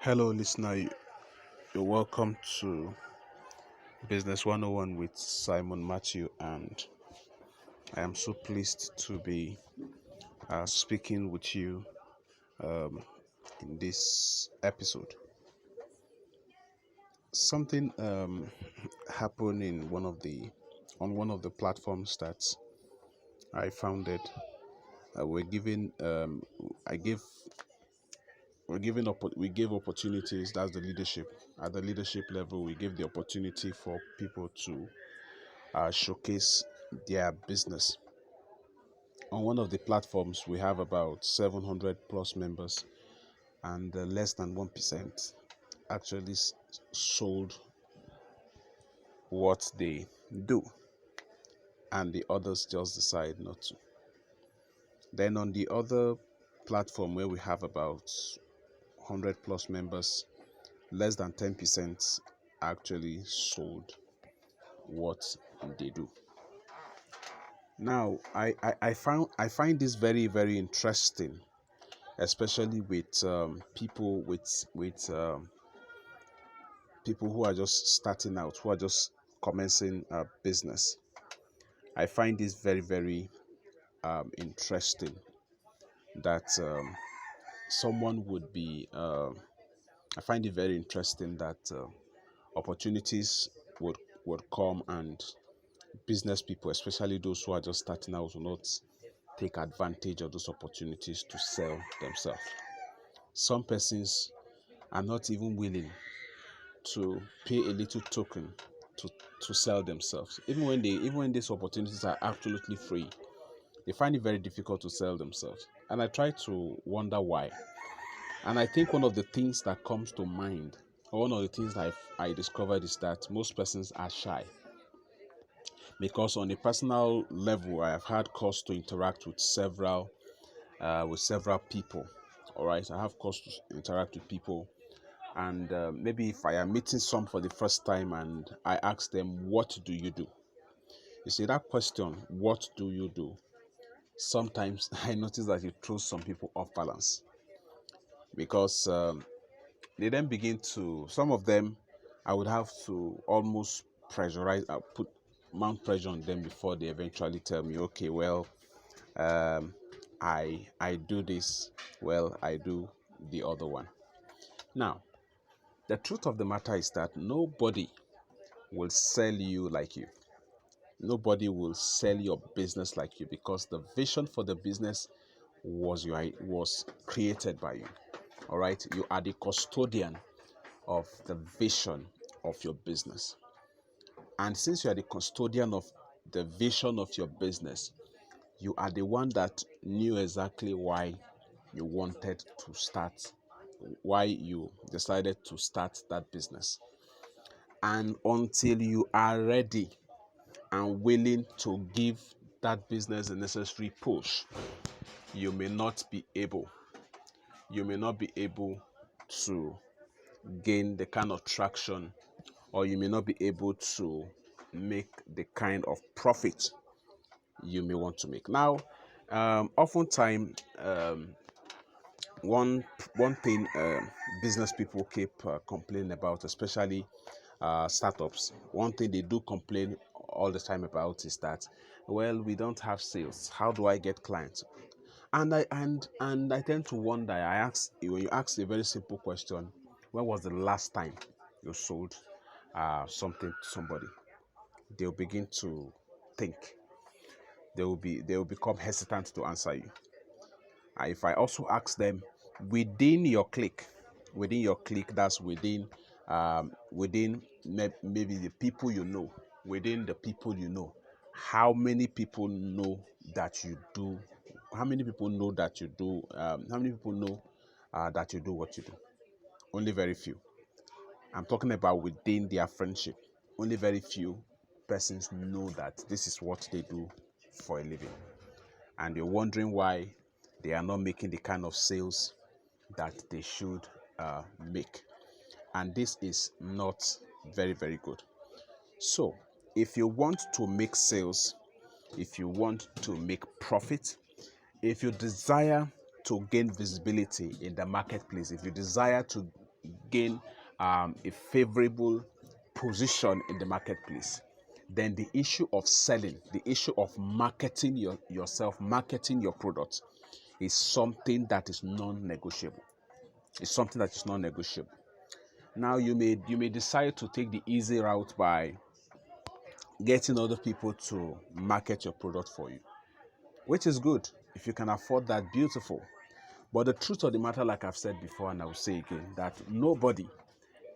Hello, listener. You're welcome to Business 101 with Simon Matthew, and I am so pleased to be speaking with you um, in this episode. Something happened in one of the platforms that I founded. We're giving I gave we gave opportunities. That's the leadership. At the leadership level, we gave the opportunity for people to showcase their business. On one of the platforms, we have about 700 plus members, and less than 1% actually sold what they do, and the others just decide not to. Then on the other platform, where we have about 100 plus members, less than 10% actually sold what they do. Now, I find this very, very interesting, especially with people who are just starting out, who are just commencing a business. I find this very, very interesting that someone would be. I find it very interesting that opportunities would come, and business people, especially those who are just starting out, will not take advantage of those opportunities to sell themselves. Some persons are not even willing to pay a little token to to sell themselves. Even when these opportunities are absolutely free, they find it very difficult to sell themselves. And I try to wonder why. And I think one of the things that comes to mind, or one of the things that I discovered, is that most persons are shy. Because on a personal level, I have had cause to interact with several people. All right, I have cause to interact with people, and maybe if I am meeting some for the first time and I ask them, "What do you do?" You see, that question, "What do you do?" sometimes I notice that it throws some people off balance, because they then begin to, some of them, I would have to almost pressurize, mount pressure on them before they eventually tell me, "Okay, well, um, I do this, well, I do the other one." Now, the truth of the matter is that nobody will sell you like you. Nobody will sell your business like you, because the vision for the business was created by you. All right, you are the custodian of the vision of your business. And since you are the custodian of the vision of your business, you are the one that knew exactly why you wanted to start, why you decided to start that business. And until you are ready and willing to give that business the necessary push, you may not be able to gain the kind of traction, or you may not be able to make the kind of profit you may want to make. Now, oftentimes, one one thing business people keep complaining about, especially startups, one thing they do complain all the time about is that, well, we don't have sales. How do I get clients? And I tend to wonder. When you ask a very simple question, when was the last time you sold something to somebody? They'll begin to think. They will become hesitant to answer you. If I also ask them, within your clique, that's within maybe the people you know, within the people you know, how many people know that you do? How many people know that you do? How many people know that you do what you do? Only very few. I'm talking about within their friendship. Only very few persons know that this is what they do for a living. And you're wondering why they are not making the kind of sales that they should make. And this is not very, very good. So, if you want to make sales, if you want to make profit, if you desire to gain visibility in the marketplace, if you desire to gain a favorable position in the marketplace, then the issue of selling, the issue of marketing yourself, marketing your product is something that is non-negotiable. It's something that is non-negotiable. Now you may decide to take the easy route by getting other people to market your product for you, which is good. If you can afford that, beautiful. But the truth of the matter, like I've said before, and I will say again, that nobody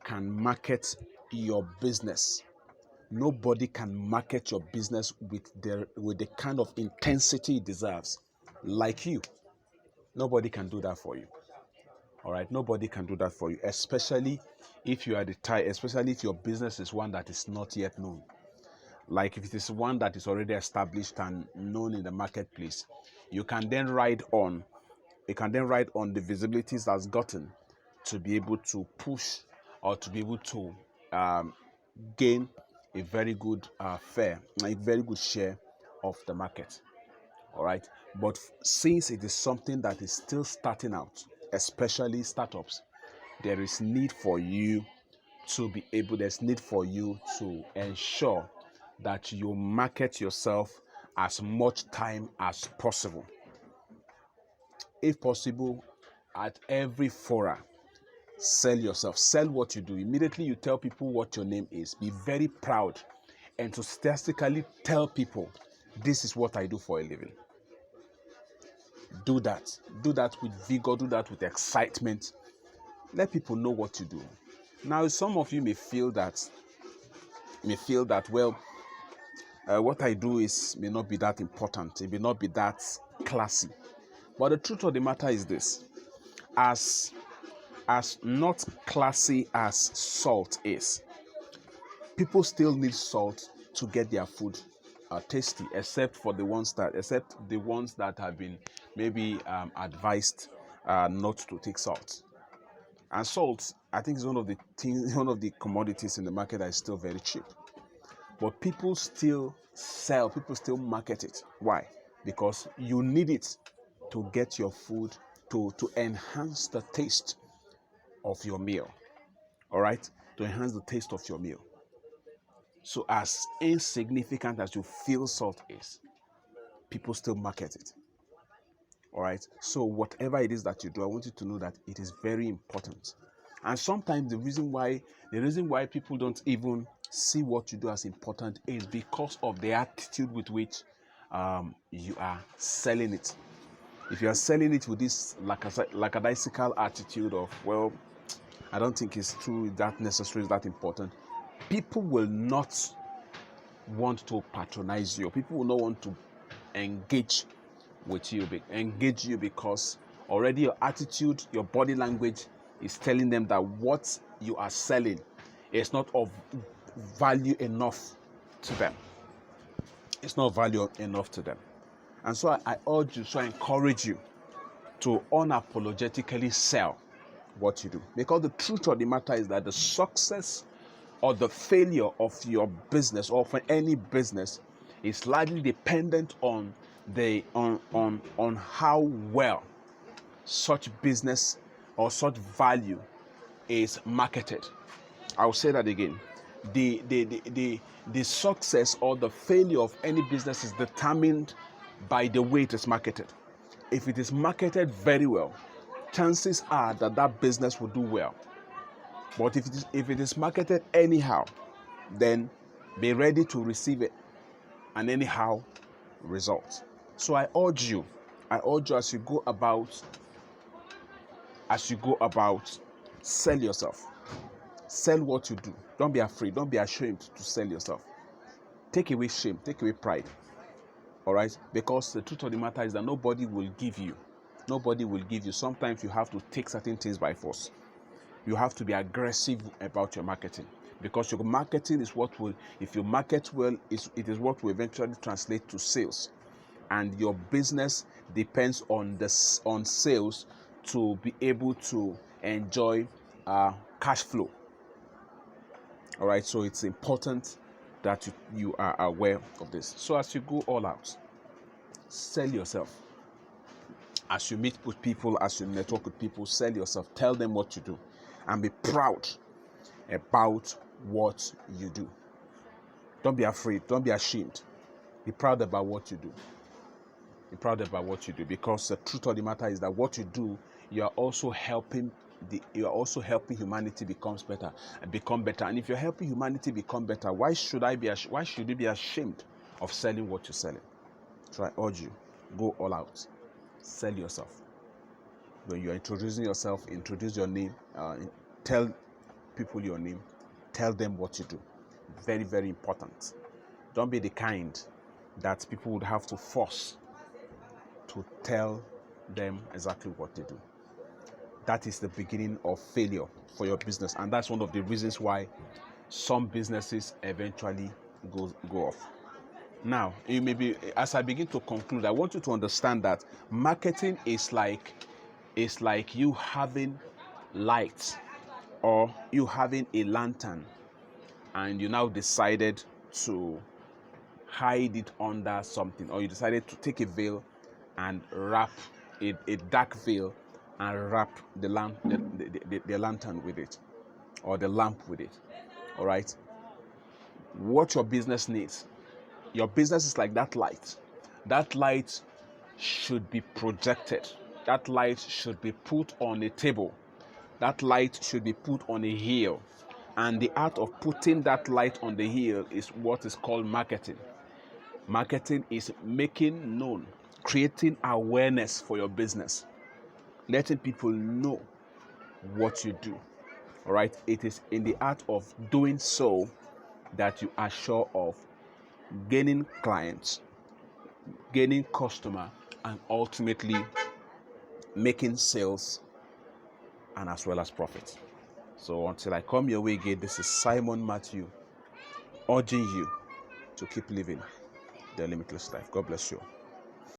can market your business. Nobody can market your business with the kind of intensity it deserves, like you. Nobody can do that for you. All right, nobody can do that for you, especially if you are the type, especially if your business is one that is not yet known. Like if it is one that is already established and known in the marketplace, you can then ride on the visibilities that's gotten to be able to push or to be able to gain a very good a very good share of the market. All right, but since it is something that is still starting out, especially startups, there's need for you to ensure that you market yourself as much time as possible. If possible, at every fora, sell yourself, sell what you do. Immediately you tell people what your name is, be very proud, enthusiastically tell people, this is what I do for a living. Do that with vigor, do that with excitement. Let people know what you do. Now, some of you may feel that well, what I do may not be that important, it may not be that classy. But the truth of the matter is this: as not classy as salt is, people still need salt to get their food tasty, except the ones that have been maybe advised not to take salt. And salt, I think, is one of the commodities in the market that is still very cheap. But people still market it. Why? Because you need it to get your food, to enhance the taste of your meal. All right? To enhance the taste of your meal. So as insignificant as you feel salt is, people still market it. All right? So whatever it is that you do, I want you to know that it is very important. And sometimes the reason why people don't even see what you do as important is because of the attitude with which you are selling it. If you are selling it with this lackadaisical attitude of, well, I don't think it's true, that necessary, is that important, people will not want to patronize you. People will not want to engage you because already your attitude, your body language is telling them that what you are selling is not of value enough to them. It's not value enough to them. And so I encourage you to unapologetically sell what you do. Because the truth of the matter is that the success or the failure of your business, or for any business, is largely dependent on how well such business or such value is marketed. I'll say that again. The success or the failure of any business is determined by the way it is marketed. If it is marketed very well, chances are that business will do well. But if it is marketed anyhow, then be ready to receive an anyhow result. So I urge you as you go about, sell yourself. Sell what you do. Don't be afraid. Don't be ashamed to sell yourself. Take away shame. Take away pride. All right? Because the truth of the matter is that nobody will give you. Sometimes you have to take certain things by force. You have to be aggressive about your marketing, because your marketing is what will, if you market well, it is what will eventually translate to sales. And your business depends on sales to be able to enjoy cash flow. All right, so it's important that you are aware of this. So as you go all out, sell yourself. As you meet with people, as you network with people, sell yourself. Tell them what you do. and be proud about what you do. Don't be afraid. Don't be ashamed. Be proud about what you do. Be proud about what you do, because the truth of the matter is that what you do, you are also helping humanity becomes better and become better. And if you're helping humanity become better, why should you be ashamed of selling what you're selling? So I urge you, go all out. Sell yourself. When you're introducing yourself, introduce your name. Tell people your name. Tell them what you do. Very, very important. Don't be the kind that people would have to force to tell them exactly what they do. That is the beginning of failure for your business, and that's one of the reasons why some businesses eventually go off. Now, as I begin to conclude, I want you to understand that marketing is like you having light, or you having a lantern, and you now decided to hide it under something, or you decided to take a veil and wrap a dark veil and wrap the lantern with it, or the lamp with it. All right. What your business needs, your business is like that light. That light should be projected. That light should be put on a table. That light should be put on a hill. And the art of putting that light on the hill is what is called marketing. Marketing is making known, creating awareness for your business, letting people know what you do. All right. It is in the art of doing so that you are sure of gaining clients, gaining customer, and ultimately making sales and as well as profit. So until I come your way again, this is Simon Matthew urging you to keep living the limitless life. God bless you.